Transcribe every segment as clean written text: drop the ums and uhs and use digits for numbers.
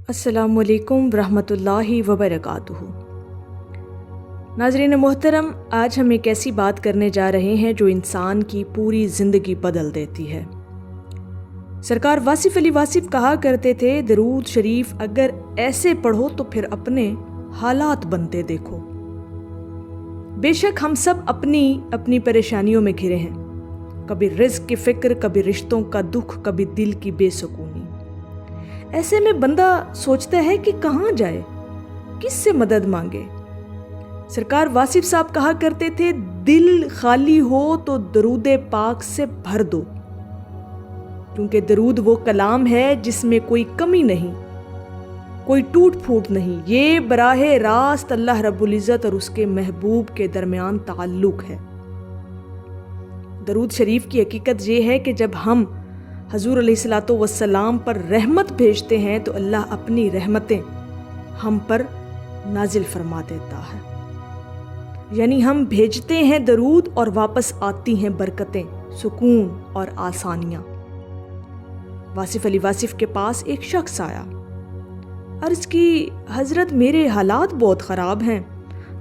अस्सलामु अलैकुम रहमतुल्लाहि वबरकातुहू। नाज़रीन मोहतरम, आज हम एक ऐसी बात करने जा रहे हैं जो इंसान की पूरी ज़िंदगी बदल देती है। सरकार वासिफ़ अली वासिफ़ कहा करते थे, दरूद शरीफ अगर ऐसे पढ़ो तो फिर अपने हालात बनते देखो। बेशक हम सब अपनी अपनी परेशानियों में घिरे हैं, कभी रिज़्क़ की फ़िक्र, कभी रिश्तों का दुख, कभी दिल की बेसुकूनी। ऐसे में बंदा सोचता है कि कहाँ जाए, किससे मदद मांगे। सरकार वासिफ़ साहब कहा करते थे, दिल खाली हो तो दरूद पाक से भर दो, क्योंकि दरूद वो कलाम है जिसमें कोई कमी नहीं, कोई टूट फूट नहीं। ये बराहे रास्त अल्लाह रब्बुल इज़्ज़त और उसके महबूब के दरमियान ताल्लुक है। दरूद शरीफ की हकीकत ये है कि जब हम हजूर अलैहिस्सलातु वस्सलाम पर रहमत भेजते हैं तो अल्लाह अपनी रहमतें हम पर नाजिल फरमा देता है। यानी हम भेजते हैं दरूद और वापस आती हैं बरकतें, सुकून और आसानियाँ। वासिफ़ अली वासिफ़ के पास एक शख्स आया, अर्ज़ की, हज़रत मेरे हालात बहुत ख़राब हैं,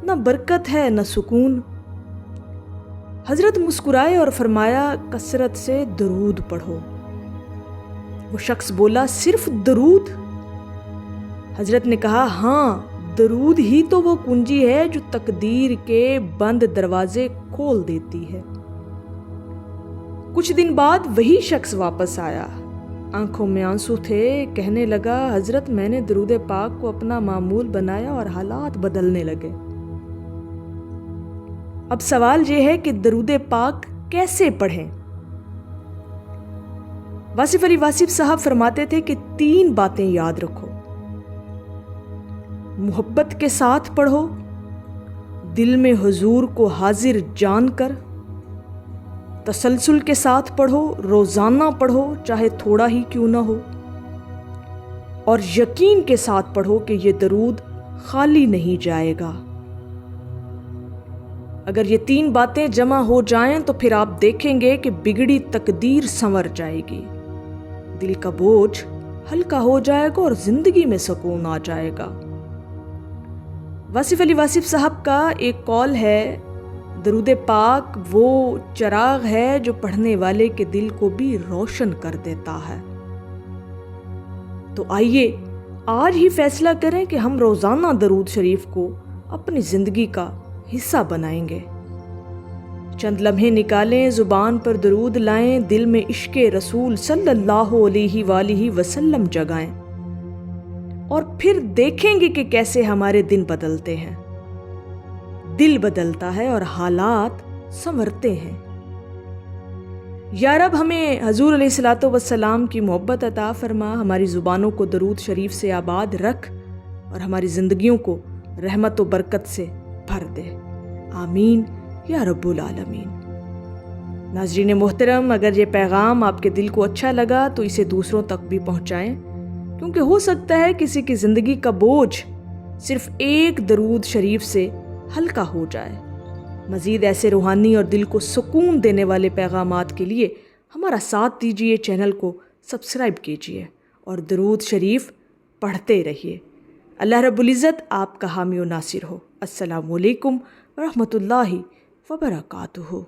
न बरकत है न सुकून। हज़रत मुस्कुराए और फरमाया, कसरत से दरूद पढ़ो। वो शख्स बोला, सिर्फ दरूद? हजरत ने कहा, हाँ, दरूद ही तो वो कुंजी है जो तकदीर के बंद दरवाजे खोल देती है। कुछ दिन बाद वही शख्स वापस आया, आंखों में आंसू थे। कहने लगा, हजरत मैंने दरूद पाक को अपना मामूल बनाया और हालात बदलने लगे। अब सवाल ये है कि दरूद पाक कैसे पढ़ें। वासिफ़ अली वासिफ़ साहब फरमाते थे कि 3 बातें याद रखो। मोहब्बत के साथ पढ़ो, दिल में हुजूर को हाजिर जानकर। तसलसल के साथ पढ़ो, रोज़ाना पढ़ो चाहे थोड़ा ही क्यों ना हो। और यकीन के साथ पढ़ो कि ये दरूद खाली नहीं जाएगा। अगर ये 3 बातें जमा हो जाएं तो फिर आप देखेंगे कि बिगड़ी तकदीर संवर जाएगी, दिल का बोझ हल्का हो जाएगा और जिंदगी में सुकून आ जाएगा। वासिफ़ अली वासिफ़ साहब का एक कौल है, दरूद पाक वो चिराग है जो पढ़ने वाले के दिल को भी रोशन कर देता है। तो आइए आज ही फैसला करें कि हम रोज़ाना दरूद शरीफ को अपनी ज़िंदगी का हिस्सा बनाएंगे। चंद लम्हे निकालें, ज़ुबान पर दरूद लाएं, दिल में इश्क़े रसूल सल्लल्लाहु अलैहि वसल्लम जगाएं और फिर देखेंगे कि कैसे हमारे दिन बदलते हैं। दिल बदलता है और हालात संवरते हैं। या रब हमें हजूर अलैहिस्सलातु वस्सलाम की मोहब्बत अता फरमा, हमारी ज़ुबानों को दरूद शरीफ से आबाद रख और हमारी ज़िंदगियों को रहमत व बरकत से भर दे। आमीन या रब्बुल आलमीन। नाज़रीन मोहतरम, अगर ये पैगाम आपके दिल को अच्छा लगा तो इसे दूसरों तक भी पहुँचाएँ, क्योंकि हो सकता है किसी की ज़िंदगी का बोझ सिर्फ़ एक दरूद शरीफ से हल्का हो जाए। मज़ीद ऐसे रूहानी और दिल को सुकून देने वाले पैगामात के लिए हमारा साथ दीजिए, चैनल को सब्सक्राइब कीजिए और दरूद शरीफ पढ़ते रहिए। अल्लाह रब्बुल इज़्ज़त आपका हामी व नासिर हो। अस्सलामु अलैकुम व रहमतुल्लाहि वबरकातुहू।